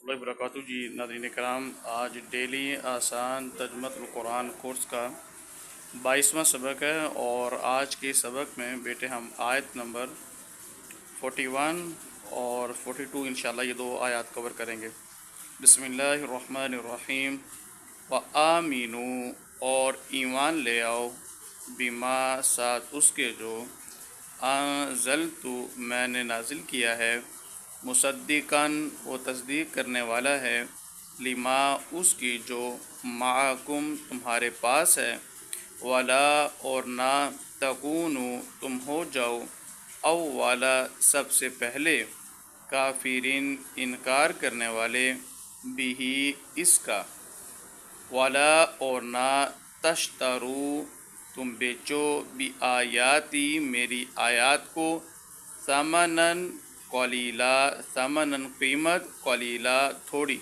اللہ وبرکاتہ جی ناظرین کرام، آج ڈیلی آسان ترجمۃ القرآن کورس کا 22واں سبق ہے، اور آج کے سبق میں بیٹے ہم آیت نمبر 41 اور 42 انشاءاللہ یہ دو آیات کور کریں گے۔ بسم اللہ الرحمن الرحیم۔ وَآمِنُوا، اور ایمان لے آؤ، بما ساتھ اس کے جو انزلت میں نے نازل کیا ہے، مصدقاً وہ تصدیق کرنے والا ہے، لما اس کی جو معکم تمہارے پاس ہے، ولا اور نہ تکونوا تم ہو جاؤ، اولا سب سے پہلے، کافرین انکار کرنے والے، بھی اس کا، ولا اور نہ تشترو تم بیچو، بآیاتی میری آیات کو، ثمناً قلیلا ثمناً قیمت، قلیلا تھوڑی،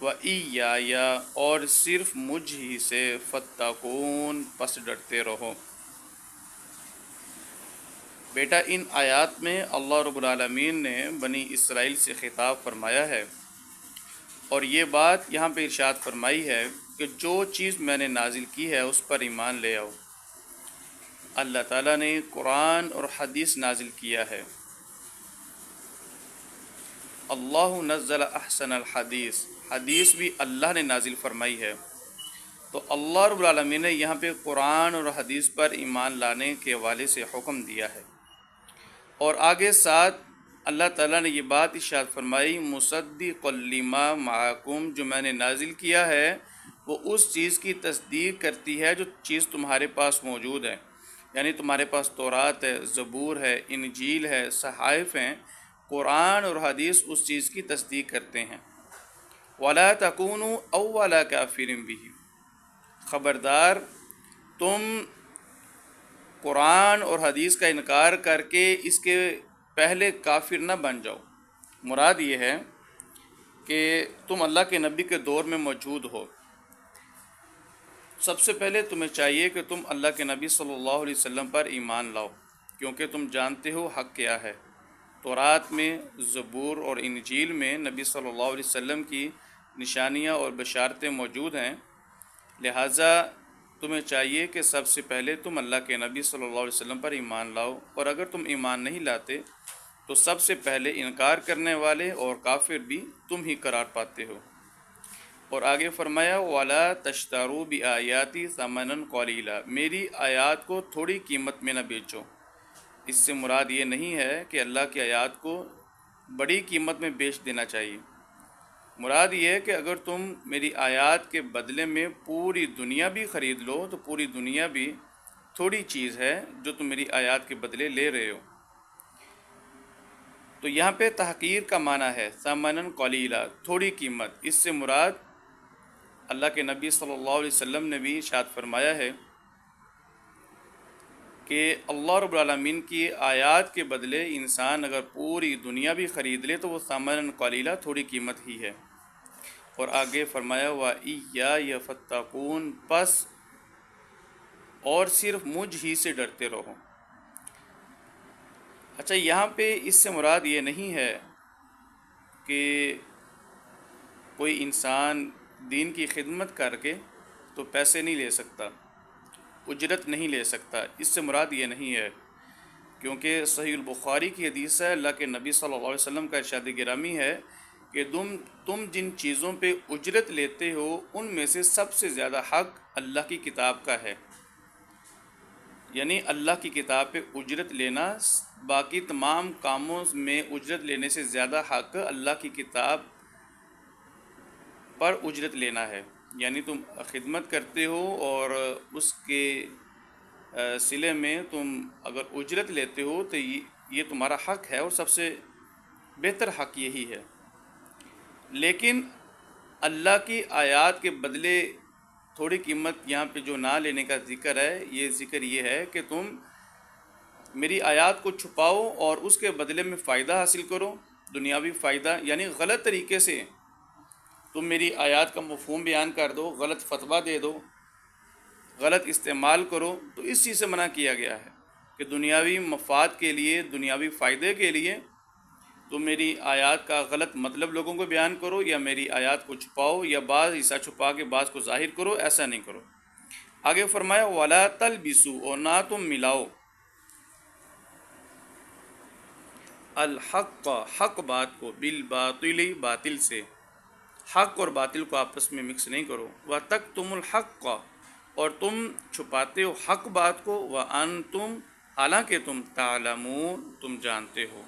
وإیایا اور صرف مجھ ہی سے، فاتقون پس ڈرتے رہو۔ بیٹا ان آیات میں اللہ رب العالمین نے بنی اسرائیل سے خطاب فرمایا ہے، اور یہ بات یہاں پہ ارشاد فرمائی ہے کہ جو چیز میں نے نازل کی ہے اس پر ایمان لے آؤ۔ اللہ تعالیٰ نے قرآن اور حدیث نازل کیا ہے۔ اللہ نزل احسن الحدیث، حدیث بھی اللہ نے نازل فرمائی ہے۔ تو اللہ رب العالمین نے یہاں پہ قرآن اور حدیث پر ایمان لانے کے حوالے سے حکم دیا ہے، اور آگے ساتھ اللہ تعالیٰ نے یہ بات ارشاد فرمائی، مصدق لما معکم، جو میں نے نازل کیا ہے وہ اس چیز کی تصدیق کرتی ہے جو چیز تمہارے پاس موجود ہے، یعنی تمہارے پاس تورات ہے، زبور ہے، انجیل ہے، صحائف ہیں، قرآن اور حدیث اس چیز کی تصدیق کرتے ہیں۔ وَلَا تَكُونُوا أَوَّلَ كَافِرٍ بِهِ، خبردار تم قرآن اور حدیث کا انکار کر کے اس کے پہلے کافر نہ بن جاؤ۔ مراد یہ ہے کہ تم اللہ کے نبی کے دور میں موجود ہو، سب سے پہلے تمہیں چاہیے کہ تم اللہ کے نبی صلی اللہ علیہ وسلم پر ایمان لاؤ، کیونکہ تم جانتے ہو حق کیا ہے۔ تورات میں، زبور اور انجیل میں نبی صلی اللہ علیہ وسلم کی نشانیاں اور بشارتیں موجود ہیں، لہٰذا تمہیں چاہیے کہ سب سے پہلے تم اللہ کے نبی صلی اللہ علیہ وسلم پر ایمان لاؤ، اور اگر تم ایمان نہیں لاتے تو سب سے پہلے انکار کرنے والے اور کافر بھی تم ہی قرار پاتے ہو۔ اور آگے فرمایا، وَلَا تَشْتَرُوا بِآیَاتِی ثَمَنًا قَلِیلًا، میری آیات کو تھوڑی قیمت میں نہ بیچو۔ اس سے مراد یہ نہیں ہے کہ اللہ کی آیات کو بڑی قیمت میں بیچ دینا چاہیے، مراد یہ ہے کہ اگر تم میری آیات کے بدلے میں پوری دنیا بھی خرید لو تو پوری دنیا بھی تھوڑی چیز ہے جو تم میری آیات کے بدلے لے رہے ہو۔ تو یہاں پہ تحقیر کا معنی ہے ثمناً قلیلا، تھوڑی قیمت۔ اس سے مراد اللہ کے نبی صلی اللہ علیہ وسلم نے بھی ارشاد فرمایا ہے کہ اللہ رب العالمین کی آیات کے بدلے انسان اگر پوری دنیا بھی خرید لے تو وہ ثمناً قلیلا، تھوڑی قیمت ہی ہے۔ اور آگے فرمایا، وَإِيَّايَ فَاتَّقُونَ، پس اور صرف مجھ ہی سے ڈرتے رہو۔ اچھا، یہاں پہ اس سے مراد یہ نہیں ہے کہ کوئی انسان دین کی خدمت کر کے تو پیسے نہیں لے سکتا، اجرت نہیں لے سکتا، اس سے مراد یہ نہیں ہے، کیونکہ صحیح البخاری کی حدیث ہے، اللہ کے نبی صلی اللہ علیہ وسلم کا ارشاد گرامی ہے کہ تم جن چیزوں پہ اجرت لیتے ہو ان میں سے سب سے زیادہ حق اللہ کی کتاب کا ہے، یعنی اللہ کی کتاب پہ اجرت لینا باقی تمام کاموں میں اجرت لینے سے زیادہ حق اللہ کی کتاب پر اجرت لینا ہے۔ یعنی تم خدمت کرتے ہو اور اس کے صلے میں تم اگر اجرت لیتے ہو تو یہ تمہارا حق ہے، اور سب سے بہتر حق یہی ہے۔ لیکن اللہ کی آیات کے بدلے تھوڑی قیمت یہاں پہ جو نہ لینے کا ذکر ہے، یہ ذکر یہ ہے کہ تم میری آیات کو چھپاؤ اور اس کے بدلے میں فائدہ حاصل کرو، دنیاوی فائدہ، یعنی غلط طریقے سے تم میری آیات کا مفہوم بیان کر دو، غلط فتویٰ دے دو، غلط استعمال کرو، تو اس چیز سے منع کیا گیا ہے کہ دنیاوی مفاد کے لیے، دنیاوی فائدے کے لیے تم میری آیات کا غلط مطلب لوگوں کو بیان کرو یا میری آیات کو چھپاؤ یا بعض حصہ چھپا کے بعض کو ظاہر کرو، ایسا نہیں کرو۔ آگے فرمایا وَلَا تَلْبِسُوا، اور نہ تم ملاؤ الحق، حق بات کو، بالباطل، باطل سے، حق اور باطل کو آپس میں مکس نہیں کرو۔ وَتَكْتُمُ الْحَقَّ، اور تم چھپاتے ہو حق بات کو، وَأَنْتُمْ، حالانکہ تم تعلمون، تم جانتے ہو۔